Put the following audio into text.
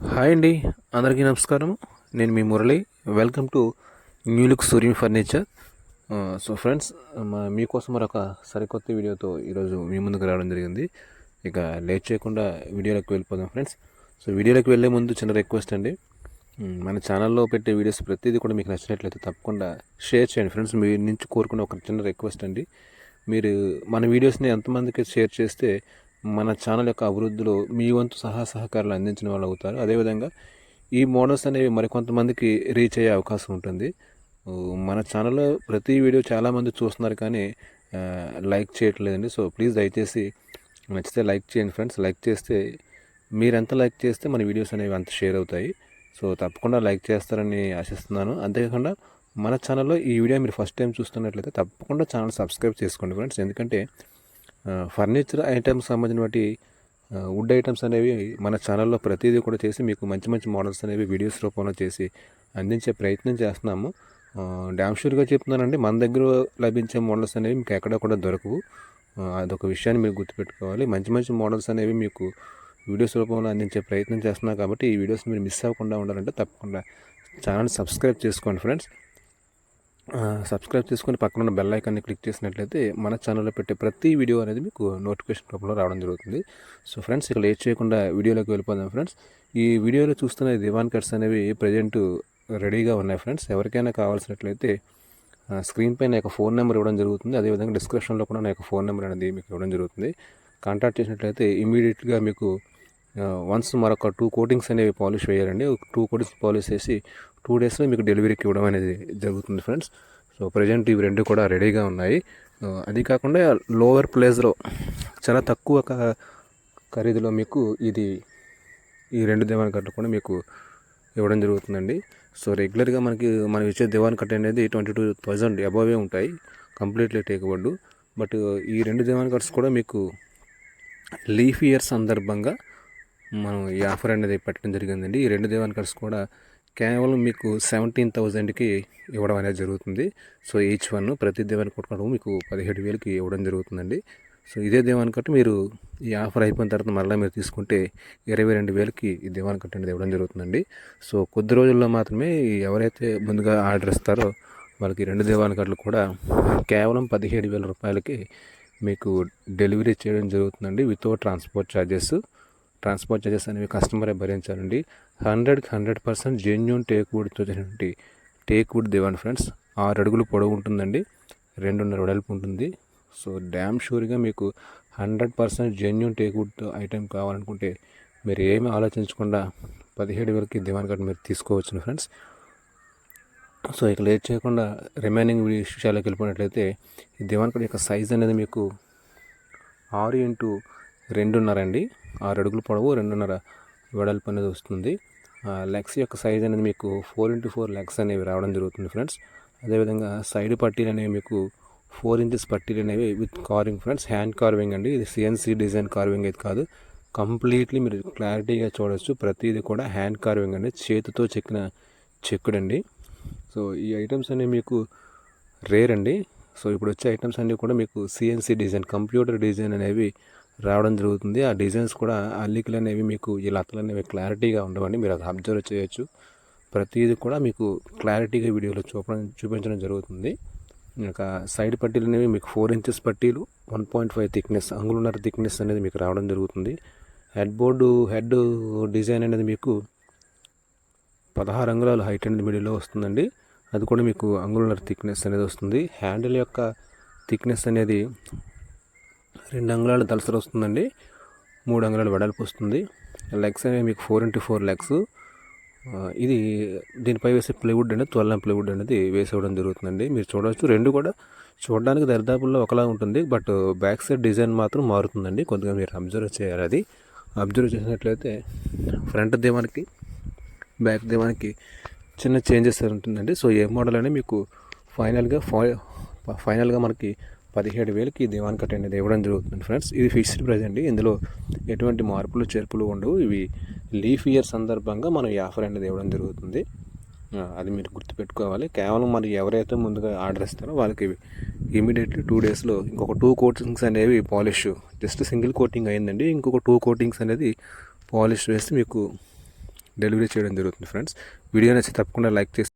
Hi అండి, అందరికీ నమస్కారం. నేను మీ Murali. Welcome to new look Suryam furniture. So friends, మీకోసం మరొక సరికొత్త వీడియోతో ఈరోజు మీ ముందుకు రావడం జరిగింది. ఇక లేట్ చేయకుండా వీడియోలోకి వెళ్ళిపోదాం ఫ్రెండ్స్. సో వీడియోలోకి వెళ్ళే ముందు చిన్న రిక్వెస్ట్ అండి. మన ఛానల్లో పెట్టే వీడియోస్ ప్రతిదీ కూడా మీకు నచ్చినట్లయితే తప్పకుండా షేర్ చేయండి ఫ్రెండ్స్. మీ నుంచి కోరుకునే ఒక చిన్న రిక్వెస్ట్ అండి. మీరు మన వీడియోస్ని ఎంతమందికి షేర్ చేస్తే మన ఛానల్ యొక్క అభివృద్ధిలో మీ వంతు సహకారాలు అందించిన వాళ్ళు అవుతారు. అదేవిధంగా ఈ మోడల్స్ అనేవి మరికొంతమందికి రీచ్ అయ్యే అవకాశం ఉంటుంది. మన ఛానల్లో ప్రతి వీడియో చాలామంది చూస్తున్నారు కానీ లైక్ చేయట్లేదండి. సో ప్లీజ్ దయచేసి నచ్చితే లైక్ చేయండి ఫ్రెండ్స్. లైక్ చేస్తే మీరు ఎంత లైక్ చేస్తే మన వీడియోస్ అనేవి అంత షేర్ అవుతాయి. సో తప్పకుండా లైక్ చేస్తారని ఆశిస్తున్నాను. అంతేకాకుండా మన ఛానల్లో ఈ వీడియో మీరు ఫస్ట్ టైం చూస్తున్నట్లయితే తప్పకుండా ఛానల్ సబ్స్క్రైబ్ చేసుకోండి ఫ్రెండ్స్. ఎందుకంటే ఫర్నిచర్ ఐటమ్స్ సంబంధించినటువంటి వుడ్ ఐటమ్స్ అనేవి మన ఛానల్లో ప్రతిదీ కూడా చేసి మీకు మంచి మంచి మోడల్స్ అనేవి వీడియోస్ రూపంలో చేసి అందించే ప్రయత్నం చేస్తున్నాము. డ్యామ్ షూర్గా చెప్తున్నానండి, మన దగ్గర లభించే మోడల్స్ అనేవి మీకు ఎక్కడ కూడా దొరకవు. అదొక విషయాన్ని మీరు గుర్తుపెట్టుకోవాలి. మంచి మంచి మోడల్స్ అనేవి మీకు వీడియోస్ రూపంలో అందించే ప్రయత్నం చేస్తున్నాం కాబట్టి ఈ వీడియోస్ మీరు మిస్ అవ్వకుండా ఉండాలంటే తప్పకుండా ఛానల్ సబ్స్క్రైబ్ చేసుకోండి ఫ్రెండ్స్. సబ్స్క్రైబ్ చేసుకొని పక్కన ఉన్న బెల్ ఐకాన్ని క్లిక్ చేసినట్లయితే మన ఛానల్లో పెట్టే ప్రతి వీడియో అనేది మీకు నోటిఫికేషన్ రూపంలో రావడం జరుగుతుంది. సో ఫ్రెండ్స్, ఇక లేట్ చేయకుండా వీడియోలోకి వెళ్ళిపోదాం ఫ్రెండ్స్. ఈ వీడియోలో చూస్తున్న దివాన్ కట్స్ అనేవి ప్రజెంట్ రెడీగా ఉన్నాయి ఫ్రెండ్స్. ఎవరికైనా కావాల్సినట్లయితే స్క్రీన్ పైన యొక్క ఫోన్ నెంబర్ ఇవ్వడం జరుగుతుంది. అదేవిధంగా డిస్క్రిప్షన్లో కూడా నా యొక్క ఫోన్ నెంబర్ అనేది మీకు ఇవ్వడం జరుగుతుంది. కాంటాక్ట్ చేసినట్లయితే ఇమీడియట్గా మీకు వన్స్ మరొక 2 కోటింగ్స్ అనేవి పాలిష్ వేయాలండి. 2 కోటింగ్స్ పాలిష్ చేసి 2 డేస్లో మీకు డెలివరీకి ఇవ్వడం అనేది జరుగుతుంది ఫ్రెండ్స్. సో ప్రజెంట్ ఇవి రెండు కూడా రెడీగా ఉన్నాయి. అది కాకుండా లోవర్ ప్లేస్లో చాలా తక్కువ ఖరీదులో మీకు ఈ 2 దివాన్ కట్లు కూడా మీకు ఇవ్వడం జరుగుతుందండి. సో రెగ్యులర్గా మనం ఇచ్చే దివాన్ కట్ అనేది 22,000 అబోవే ఉంటాయి, కంప్లీట్లీ టేక్వుడ్. బట్ ఈ 2 దివాన్ కట్స్ కూడా మీకు లీఫ్ ఇయర్ సందర్భంగా మనం ఈ ఆఫర్ అనేది పెట్టడం జరిగిందండి. ఈ 2 దివాన్ కట్స్ కూడా కేవలం మీకు 17,000కి ఇవ్వడం అనేది జరుగుతుంది. సో ఈచ్ వన్ ప్రతి దివాన్ కట్ కూడా మీకు 17,000కి ఇవ్వడం జరుగుతుందండి. సో ఇదే దివాన్ కట్ మీరు ఈ ఆఫర్ అయిపోయిన తర్వాత మళ్ళీ మీరు తీసుకుంటే 22,000కి ఈ దివాన్ కట్ అనేది ఇవ్వడం జరుగుతుందండి. సో కొద్ది రోజుల్లో మాత్రమే ఎవరైతే ముందుగా ఆర్డర్ ఇస్తారో వాళ్ళకి 2 దివాన్ కట్లు కూడా కేవలం 17,000 రూపాయలకి మీకు డెలివరీ చేయడం జరుగుతుందండి, వితౌట్ ట్రాన్స్పోర్ట్ ఛార్జెస్ అనేవి కస్టమరే భరించాలండి. 100% జెన్యూన్ టేక్వుడ్తో చేసినటువంటి టేక్వుడ్ దివాన్ ఫ్రెండ్స్. 6 అడుగులు పొడవు ఉంటుందండి, 2.5 వెడల్పు ఉంటుంది. సో డ్యామ్ షూర్గా మీకు 100% జెన్యూన్ టేక్వుడ్ ఐటెం కావాలనుకుంటే మీరు ఏమీ ఆలోచించకుండా 17,000కి దివాన్ కట్ మీరు తీసుకోవచ్చును ఫ్రెండ్స్. సో ఇక లేట్ చేయకుండా రిమైనింగ్ విషయాలకు వెళ్ళిపోయినట్లయితే ఈ దివాన్ కట్ యొక్క సైజ్ అనేది మీకు 6x2.5 అండి. 6 అడుగులు పొడవు, 2.5 వెడల్పు అనేది వస్తుంది. లెగ్స్ యొక్క సైజ్ అనేది మీకు 4x4 లెగ్స్ అనేవి రావడం జరుగుతుంది ఫ్రెండ్స్. అదేవిధంగా సైడ్ పట్టీలు అనేవి మీకు 4 ఇంచెస్ పట్టీలు అనేవి with carving friends. Hand carving అండి, ఇది CNC డిజైన్ కార్వింగ్ అయితే కాదు. కంప్లీట్లీ మీరు క్లారిటీగా చూడవచ్చు, ప్రతిదీ కూడా హ్యాండ్ కార్వింగ్ అండి, చేతితో చెక్కిన చెక్కుడండి. సో ఈ ఐటమ్స్ అనేవి మీకు రేర్ అండి. సో ఇప్పుడు వచ్చే ఐటమ్స్ అన్నీ కూడా మీకు CNC డిజైన్, కంప్యూటర్ డిజైన్ అనేవి రావడం జరుగుతుంది. ఆ డిజైన్స్ కూడా అల్లికలు అనేవి మీకు ఈ లతలు అనేవి క్లారిటీగా ఉండవండి, మీరు అది అబ్జర్వ్ చేయొచ్చు. ప్రతిదీ కూడా మీకు క్లారిటీగా వీడియోలో చూపించడం జరుగుతుంది. ఇంకా సైడ్ పట్టీలు అనేవి మీకు 4 ఇంచెస్ పట్టీలు, 1.5 థిక్నెస్, అంగుళన్నర థిక్నెస్ అనేది మీకు రావడం జరుగుతుంది. హెడ్ డిజైన్ అనేది మీకు 16 అంగుళాలు హైట్ అనేది మిడిల్లో వస్తుందండి. అది కూడా మీకు అంగుళన్నర థిక్నెస్ అనేది వస్తుంది. హ్యాండిల్ యొక్క థిక్నెస్ అనేది 2 అంగుళాలు దళసరి వస్తుందండి, 3 అంగుళాలు వెడల్పు వస్తుంది. లెగ్స్ అనేవి మీకు 4x4 లెగ్స్. ఇది దీనిపై వేసే ప్లైవుడ్ అనేది 12M ప్లైవుడ్ అనేది వేసేవడం జరుగుతుందండి. మీరు చూడవచ్చు, 2 కూడా చూడడానికి దరిదాపుల్లో ఒకలా ఉంటుంది, బట్ బ్యాక్ సైడ్ డిజైన్ మాత్రం మారుతుందండి. కొద్దిగా మీరు అబ్జర్వ్ చేయాలి. అది అబ్జర్వ్ చేసినట్లయితే ఫ్రంట్ దివాన్కి బ్యాక్ దివాన్కి చిన్న చేంజెస్ ఉంటుందండి. సో ఏ మోడల్ అనేది మీకు ఫైనల్గా మనకి 17,000కి దివాన్ కట్ అనేది ఇవ్వడం జరుగుతుంది ఫ్రెండ్స్. ఇది ఫిక్స్డ్ ప్రైస్ అండి, ఇందులో ఎటువంటి మార్పులు చేర్పులు ఉండవు. ఇవి లీఫ్ ఇయర్ సందర్భంగా మనం ఈ ఆఫర్ అనేది ఇవ్వడం జరుగుతుంది. అది మీరు గుర్తుపెట్టుకోవాలి. కేవలం మరి ఎవరైతే ముందుగా ఆర్డర్ ఇస్తారో వాళ్ళకి ఇమీడియట్లీ 2 డేస్లో ఇంకొక 2 కోటింగ్స్ అనేవి పాలిష్, జస్ట్ సింగిల్ కోటింగ్ అయిందండి, ఇంకొక 2 కోటింగ్స్ అనేది పాలిష్ వేసి మీకు డెలివరీ చేయడం జరుగుతుంది ఫ్రెండ్స్. వీడియో నచ్చితే తప్పకుండా లైక్ చేసి